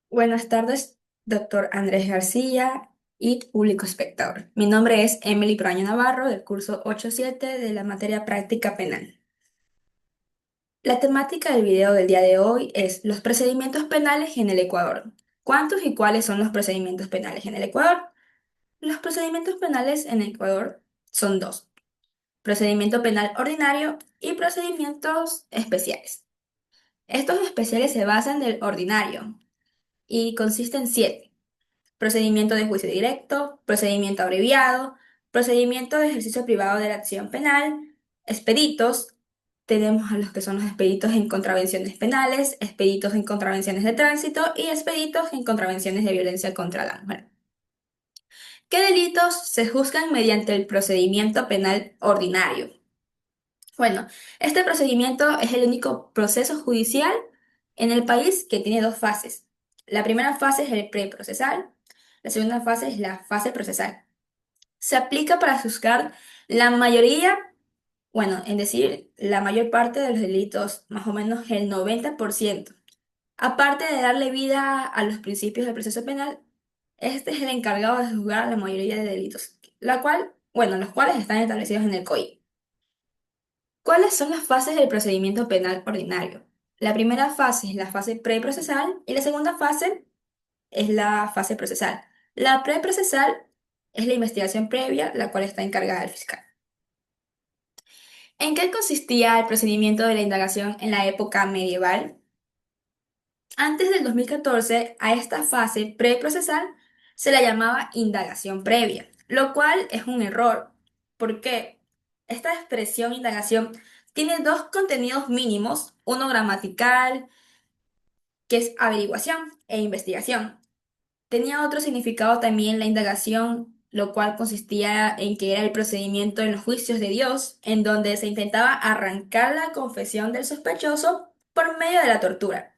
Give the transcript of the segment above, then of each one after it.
Buenas tardes, doctor Andrés García y público espectador. Mi nombre es Emily Proaño Navarro, del curso 8.7 de la materia práctica penal. La temática del video del día de hoy es los procedimientos penales en el Ecuador. ¿Cuántos y cuáles son los procedimientos penales en el Ecuador? Los procedimientos penales en Ecuador son dos: procedimiento penal ordinario y procedimientos especiales. Estos especiales se basan del ordinario y consisten en siete: procedimiento de juicio directo, procedimiento abreviado, procedimiento de ejercicio privado de la acción penal, expeditos. Tenemos a los que son los expeditos en contravenciones penales, expeditos en contravenciones de tránsito y expeditos en contravenciones de violencia contra la mujer. ¿Qué delitos se juzgan mediante el procedimiento penal ordinario? Bueno, este procedimiento es el único proceso judicial en el país que tiene dos fases. La primera fase es el preprocesal, la segunda fase es la fase procesal. Se aplica para juzgar la mayoría, bueno, en decir, la mayor parte de los delitos, más o menos el 90%. Aparte de darle vida a los principios del proceso penal, este es el encargado de juzgar la mayoría de delitos, los cuales están establecidos en el COI. ¿Cuáles son las fases del procedimiento penal ordinario? La primera fase es la fase preprocesal y la segunda fase es la fase procesal. La preprocesal es la investigación previa, la cual está encargada del fiscal. ¿En qué consistía el procedimiento de la indagación en la época medieval? Antes del 2014, a esta fase preprocesal se la llamaba indagación previa, lo cual es un error, porque esta expresión indagación tiene dos contenidos mínimos: uno gramatical, que es averiguación, e investigación. Tenía otro significado también la indagación, lo cual consistía en que era el procedimiento en los juicios de Dios, en donde se intentaba arrancar la confesión del sospechoso por medio de la tortura.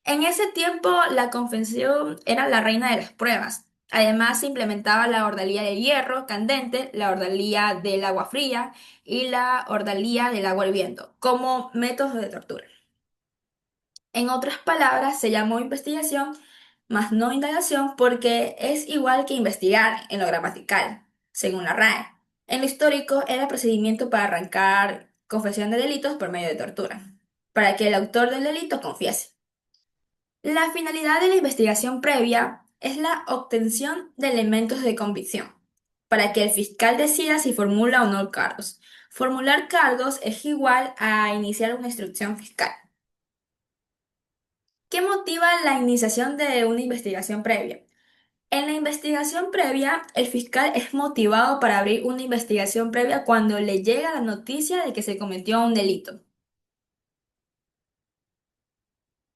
En ese tiempo, la confesión era la reina de las pruebas. Además, se implementaba la ordalía del hierro candente, la ordalía del agua fría y la ordalía del agua hirviendo como métodos de tortura. En otras palabras, se llamó investigación, más no indagación, porque es igual que investigar en lo gramatical, según la RAE. En lo histórico, era procedimiento para arrancar confesión de delitos por medio de tortura, para que el autor del delito confiese. La finalidad de la investigación previa es la obtención de elementos de convicción, para que el fiscal decida si formula o no cargos. Formular cargos es igual a iniciar una instrucción fiscal. ¿Qué motiva la iniciación de una investigación previa? En la investigación previa, el fiscal es motivado para abrir una investigación previa cuando le llega la noticia de que se cometió un delito.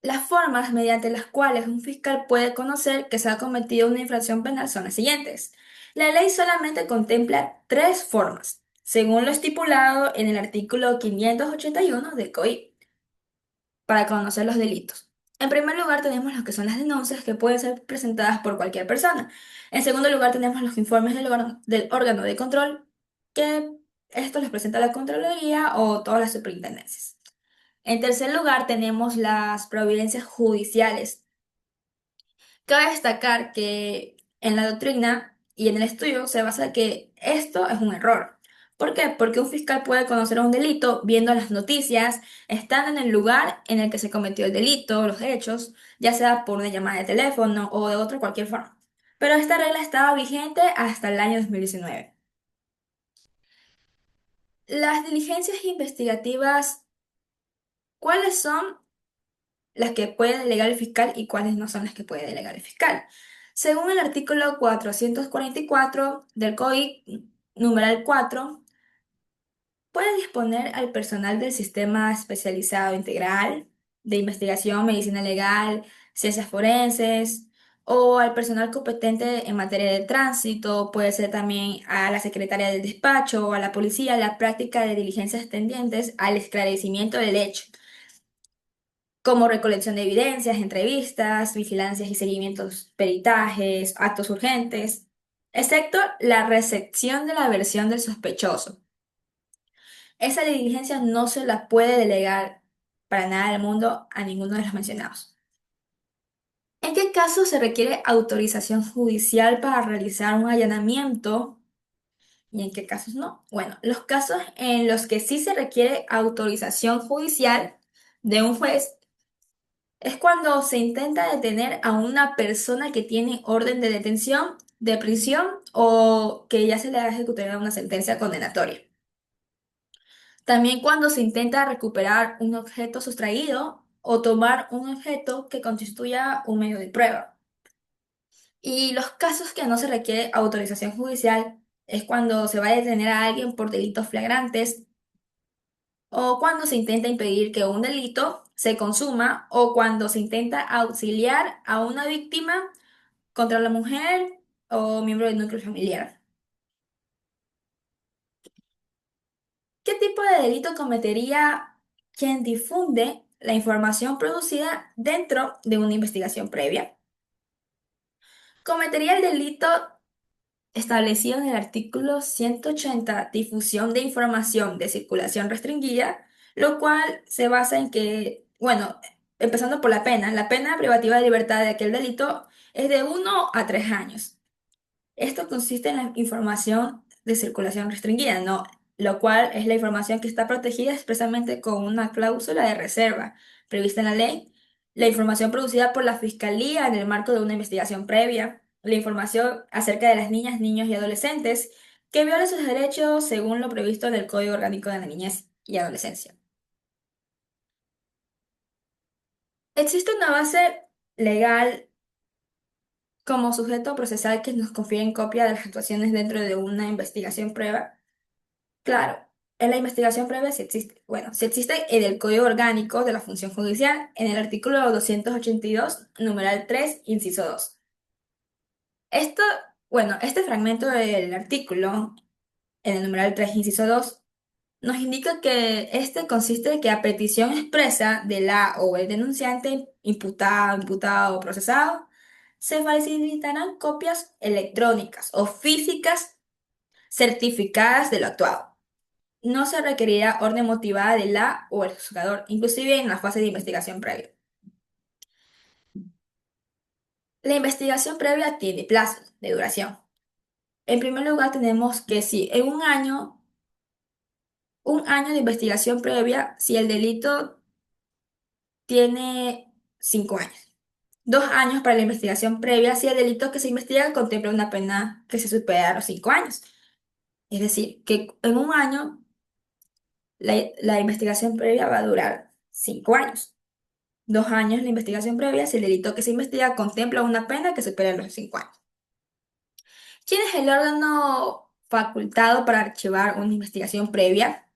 Las formas mediante las cuales un fiscal puede conocer que se ha cometido una infracción penal son las siguientes. La ley solamente contempla tres formas, según lo estipulado en el artículo 581 del COI, para conocer los delitos. En primer lugar, tenemos lo que son las denuncias, que pueden ser presentadas por cualquier persona. En segundo lugar, tenemos los informes del órgano de control, que estos los presenta la Contraloría o todas las superintendencias. En tercer lugar, tenemos las providencias judiciales. Cabe destacar que en la doctrina y en el estudio se basa que esto es un error. ¿Por qué? Porque un fiscal puede conocer un delito viendo las noticias, estando en el lugar en el que se cometió el delito, los hechos, ya sea por una llamada de teléfono o de otra cualquier forma. Pero esta regla estaba vigente hasta el año 2019. Las diligencias investigativas, ¿cuáles son las que puede delegar el fiscal y cuáles no son las que puede delegar el fiscal? Según el artículo 444 del COI, numeral 4, puede disponer al personal del Sistema Especializado Integral de Investigación, Medicina Legal, Ciencias Forenses, o al personal competente en materia de tránsito, puede ser también a la secretaria del despacho o a la policía, la práctica de diligencias tendientes al esclarecimiento del hecho, como recolección de evidencias, entrevistas, vigilancias y seguimientos, peritajes, actos urgentes, excepto la recepción de la versión del sospechoso. Esa diligencia no se la puede delegar para nada del mundo a ninguno de los mencionados. ¿En qué caso se requiere autorización judicial para realizar un allanamiento y en qué casos no? Bueno, los casos en los que sí se requiere autorización judicial de un juez es cuando se intenta detener a una persona que tiene orden de detención, de prisión o que ya se le ha ejecutado una sentencia condenatoria. También cuando se intenta recuperar un objeto sustraído o tomar un objeto que constituya un medio de prueba. Y los casos que no se requiere autorización judicial es cuando se va a detener a alguien por delitos flagrantes o cuando se intenta impedir que un delito se consuma o cuando se intenta auxiliar a una víctima contra la mujer o miembro del núcleo familiar. ¿Qué tipo de delito cometería quien difunde la información producida dentro de una investigación previa? Cometería el delito establecido en el artículo 180, difusión de información de circulación restringida, lo cual se basa en que, bueno, empezando por la pena privativa de libertad de aquel delito es de 1 a 3 años. Esto consiste en la información de circulación restringida, ¿no? Lo cual es la información que está protegida expresamente con una cláusula de reserva prevista en la ley, la información producida por la Fiscalía en el marco de una investigación previa, la información acerca de las niñas, niños y adolescentes que violen sus derechos según lo previsto en el Código Orgánico de la Niñez y Adolescencia. Existe una base legal como sujeto procesal que nos confiere en copia de las actuaciones dentro de una investigación prueba. Claro, en la investigación previa sí existe. Bueno, sí existe en el Código Orgánico de la Función Judicial, en el artículo 282, numeral 3, inciso 2. Esto, bueno, este fragmento del artículo, en el numeral 3, inciso 2, nos indica que este consiste en que a petición expresa de la o el denunciante, imputado, imputado o procesado, se facilitarán copias electrónicas o físicas certificadas de lo actuado. No se requerirá orden motivada de la o el juzgador, inclusive en la fase de investigación previa. La investigación previa tiene plazos de duración. En primer lugar, tenemos que si en un año de investigación previa, si el delito tiene 5 años. 2 años para la investigación previa si el delito que se investiga contempla una pena que se supera a los 5 años. Es decir, que en un año la investigación previa va a durar 5 años. 2 años la investigación previa si el delito que se investiga contempla una pena que supera los 5 años. ¿Quién es el órgano facultado para archivar una investigación previa?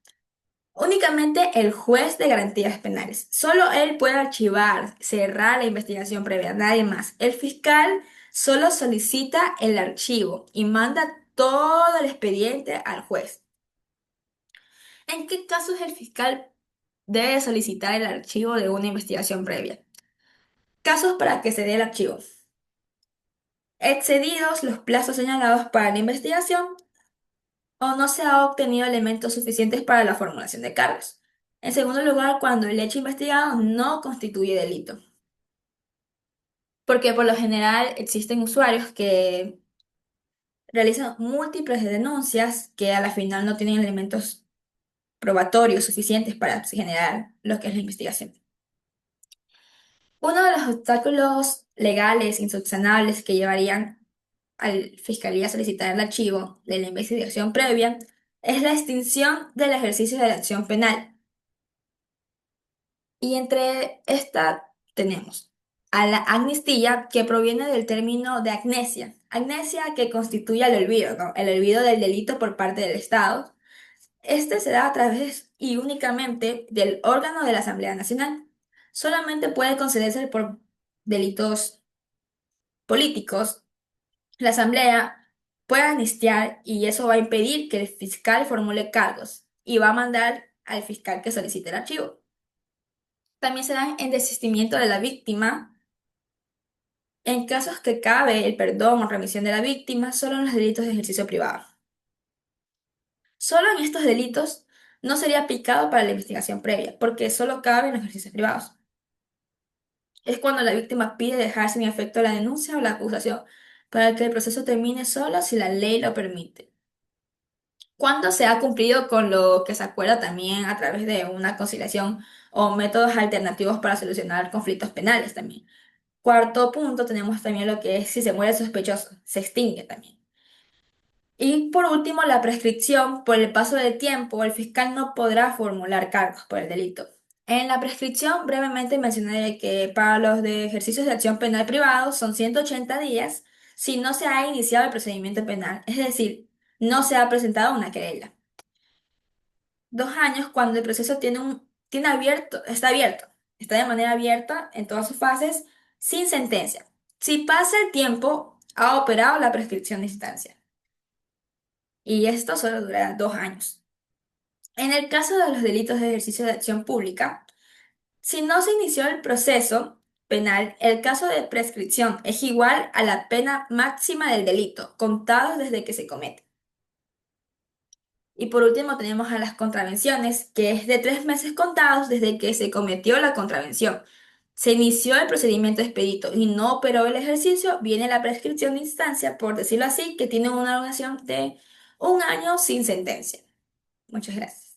Únicamente el juez de garantías penales. Solo él puede archivar, cerrar la investigación previa, nadie más. El fiscal solo solicita el archivo y manda todo el expediente al juez. ¿En qué casos el fiscal debe solicitar el archivo de una investigación previa? Casos para que se dé el archivo. Excedidos los plazos señalados para la investigación o no se ha obtenido elementos suficientes para la formulación de cargos. En segundo lugar, cuando el hecho investigado no constituye delito. Porque por lo general existen usuarios que realizan múltiples denuncias que a la final no tienen elementos probatorios suficientes para generar lo que es la investigación. Uno de los obstáculos legales insubsanables que llevarían a la Fiscalía a solicitar el archivo de la investigación previa es la extinción del ejercicio de la acción penal. Y entre esta tenemos a la amnistía, que proviene del término de amnesia. Amnesia que constituye el olvido, ¿no? El olvido del delito por parte del Estado. Este se da a través y únicamente del órgano de la Asamblea Nacional. Solamente puede concederse por delitos políticos. La Asamblea puede amnistiar y eso va a impedir que el fiscal formule cargos y va a mandar al fiscal que solicite el archivo. También se dan en desistimiento de la víctima. En casos que cabe el perdón o remisión de la víctima, solo en los delitos de ejercicio privado. Solo en estos delitos no sería aplicado para la investigación previa, porque solo cabe en los ejercicios privados. Es cuando la víctima pide dejar sin efecto la denuncia o la acusación para que el proceso termine solo si la ley lo permite. Cuando se ha cumplido con lo que se acuerda también a través de una conciliación o métodos alternativos para solucionar conflictos penales también. Cuarto punto, tenemos también lo que es si se muere el sospechoso, se extingue también. Y por último, la prescripción. Por el paso del tiempo, el fiscal no podrá formular cargos por el delito. En la prescripción, brevemente mencioné de que para los de ejercicios de acción penal privado son 180 días si no se ha iniciado el procedimiento penal, es decir, no se ha presentado una querella. 2 años cuando el proceso tiene abierto, está de manera abierta en todas sus fases, sin sentencia. Si pasa el tiempo, ha operado la prescripción de instancia. Y esto solo durará 2 años. En el caso de los delitos de ejercicio de acción pública, si no se inició el proceso penal, el caso de prescripción es igual a la pena máxima del delito, contado desde que se comete. Y por último tenemos a las contravenciones, que es de 3 meses contados desde que se cometió la contravención. Se inició el procedimiento expedito y no operó el ejercicio, viene la prescripción de instancia, por decirlo así, que tiene una duración de 1 año sin sentencia. Muchas gracias.